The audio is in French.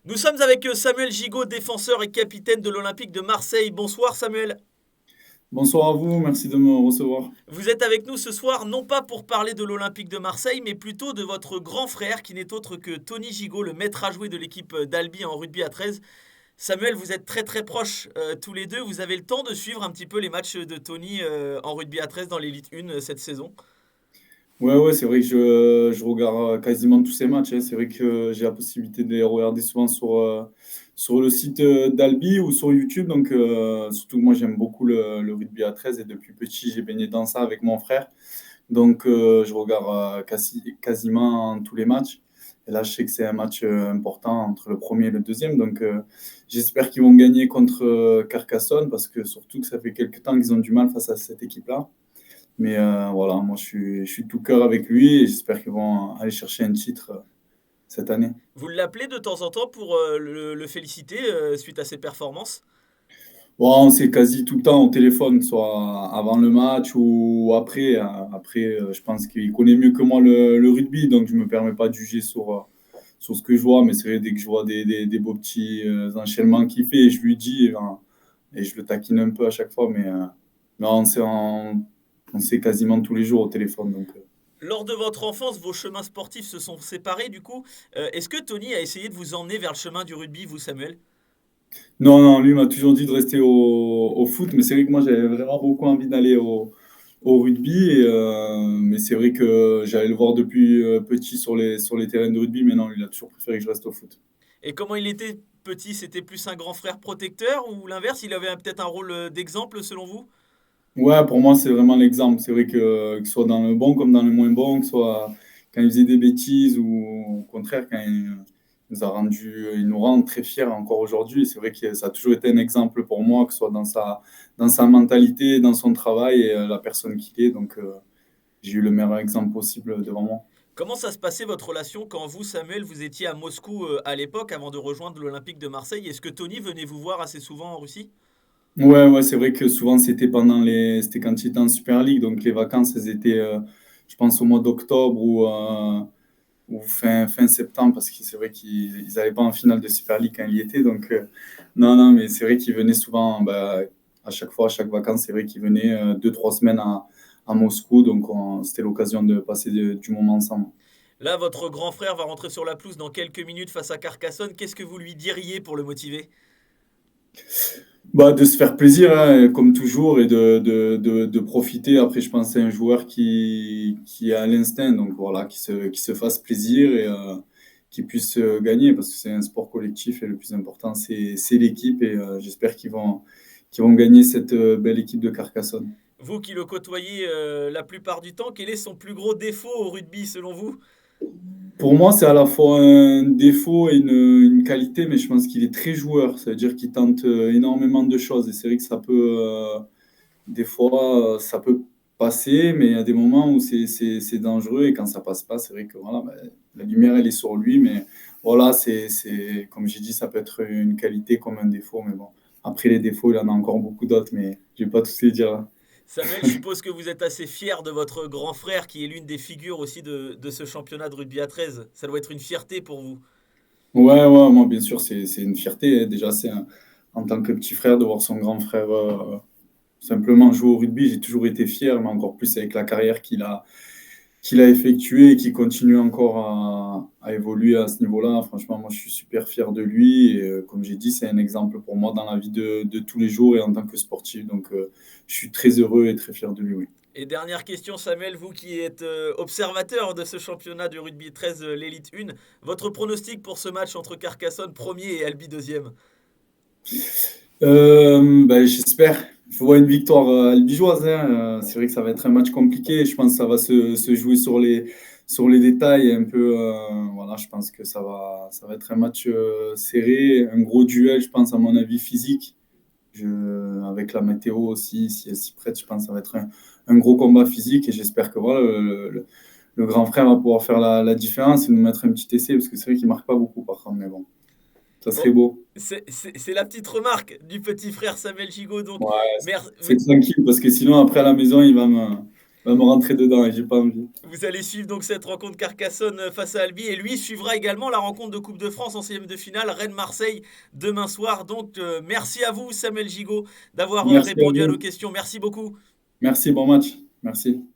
Nous sommes avec Samuel Gigot, défenseur et capitaine de l'Olympique de Marseille. Bonsoir Samuel. Bonsoir à vous, merci de me recevoir. Vous êtes avec nous ce soir non pas pour parler de l'Olympique de Marseille, mais plutôt de votre grand frère qui n'est autre que Tony Gigot, le maître à jouer de l'équipe d'Albi en rugby à 13. Samuel, vous êtes très très proches tous les deux. Vous avez le temps de suivre un petit peu les matchs de Tony en rugby à 13 dans l'élite 1 cette saison. Ouais, c'est vrai que je regarde quasiment tous ces matchs, hein. C'est vrai que j'ai la possibilité de les regarder souvent sur le site d'Albi ou sur YouTube. Donc, surtout que moi, j'aime beaucoup le rugby à 13 et depuis petit, j'ai baigné dans ça avec mon frère. Donc, je regarde quasiment tous les matchs. Et là, je sais que c'est un match important entre le premier et le deuxième. Donc, j'espère qu'ils vont gagner contre Carcassonne parce que surtout que ça fait quelques temps qu'ils ont du mal face à cette équipe-là. Mais voilà, moi je suis de tout cœur avec lui et j'espère qu'ils vont aller chercher un titre cette année. Vous l'appelez de temps en temps pour le féliciter suite à ses performances. Bon, on s'est quasi tout le temps au téléphone, soit avant le match ou après. Après, je pense qu'il connaît mieux que moi le rugby, donc je ne me permets pas de juger sur ce que je vois. Mais c'est vrai, dès que je vois des beaux petits enchaînements qu'il fait, je lui dis et je le taquine un peu à chaque fois. Mais non, on sait quasiment tous les jours au téléphone. Donc, Lors de votre enfance, vos chemins sportifs se sont séparés du coup. Est-ce que Tony a essayé de vous emmener vers le chemin du rugby, vous Samuel? non, lui m'a toujours dit de rester au foot, mais c'est vrai que moi j'avais vraiment beaucoup envie d'aller au rugby. Mais c'est vrai que j'allais le voir depuis petit sur les terrains de rugby, mais non, il a toujours préféré que je reste au foot. Et comment il était petit, c'était plus un grand frère protecteur ou l'inverse, il avait peut-être un rôle d'exemple selon vous? Ouais, pour moi c'est vraiment l'exemple. C'est vrai que ce soit dans le bon comme dans le moins bon, que ce soit quand il faisait des bêtises ou au contraire quand il nous rend très fiers encore aujourd'hui. C'est vrai que ça a toujours été un exemple pour moi, que ce soit dans sa mentalité, dans son travail et la personne qu'il est. Donc, j'ai eu le meilleur exemple possible devant moi. Comment ça se passait votre relation quand vous, Samuel, vous étiez à Moscou à l'époque avant de rejoindre l'Olympique de Marseille? Est-ce que Tony venait vous voir assez souvent en Russie? Ouais, c'est vrai que souvent c'était quand il était en Super League, donc les vacances, elles étaient, je pense, au mois d'octobre ou fin septembre, parce que c'est vrai qu'ils n'allaient pas en finale de Super League quand il y était. Donc, non, mais c'est vrai qu'il venait souvent, bah, à chaque fois, à chaque vacance, c'est vrai qu'il venait 2, 3 semaines à Moscou, donc c'était l'occasion de passer du moment ensemble. Là, votre grand frère va rentrer sur la pelouse dans quelques minutes face à Carcassonne. Qu'est-ce que vous lui diriez pour le motiver? Bah, de se faire plaisir, hein, comme toujours, et de profiter. Après, je pense que c'est un joueur qui a l'instinct, donc voilà, qui se fasse plaisir et qui puisse gagner, parce que c'est un sport collectif et le plus important, c'est l'équipe. Et j'espère qu'ils vont gagner cette belle équipe de Carcassonne. Vous qui le côtoyez la plupart du temps, quel est son plus gros défaut au rugby selon vous? Pour moi, c'est à la fois un défaut et une qualité, mais je pense qu'il est très joueur. Ça veut dire qu'il tente énormément de choses. Et c'est vrai que des fois, ça peut passer, mais il y a des moments où c'est dangereux et quand ça passe pas, c'est vrai que voilà, ben, la lumière, elle est sur lui. Mais voilà, comme j'ai dit, ça peut être une qualité comme un défaut. Mais bon, après les défauts, il en a encore beaucoup d'autres, mais je vais pas tous les dire là. Samuel, je suppose que vous êtes assez fier de votre grand frère qui est l'une des figures aussi de ce championnat de rugby à 13. Ça doit être une fierté pour vous. Ouais, moi, bien sûr, c'est une fierté, hein. Déjà, en tant que petit frère de voir son grand frère simplement jouer au rugby. J'ai toujours été fier, mais encore plus avec la carrière qu'il a effectuée et qui continue encore à évoluer à ce niveau-là. Franchement, moi, je suis super fier de lui. Et comme j'ai dit, c'est un exemple pour moi dans la vie de tous les jours et en tant que sportif. Donc, je suis très heureux et très fier de lui, oui. Et dernière question, Samuel, vous qui êtes observateur de ce championnat du rugby 13, l'élite 1, votre pronostic pour ce match entre Carcassonne premier et Albi deuxième? Ben, j'espère. Il faut voir une victoire albigeoise, hein. C'est vrai que ça va être un match compliqué. Je pense que ça va se jouer sur les détails un peu. Voilà, je pense que ça va être un match serré, un gros duel, je pense, à mon avis, physique. Avec la météo aussi, si elle s'y prête, je pense que ça va être un gros combat physique et j'espère que voilà, le grand frère va pouvoir faire la différence et nous mettre un petit essai parce que c'est vrai qu'il marque pas beaucoup par contre, mais bon, ça Bon, serait beau. c'est la petite remarque du petit frère Samuel Gigot. Donc, Ouais, merci. c'est tranquille parce que sinon après à la maison il va me, va me rentrer dedans et j'ai pas envie. Vous allez suivre donc cette rencontre Carcassonne face à Albi et lui suivra également la rencontre de Coupe de France en 16e de finale Rennes-Marseille demain soir. Donc merci à vous Samuel Gigot d'avoir Merci à répondu à nos vous. questions. Merci beaucoup. Merci, bon match. Merci.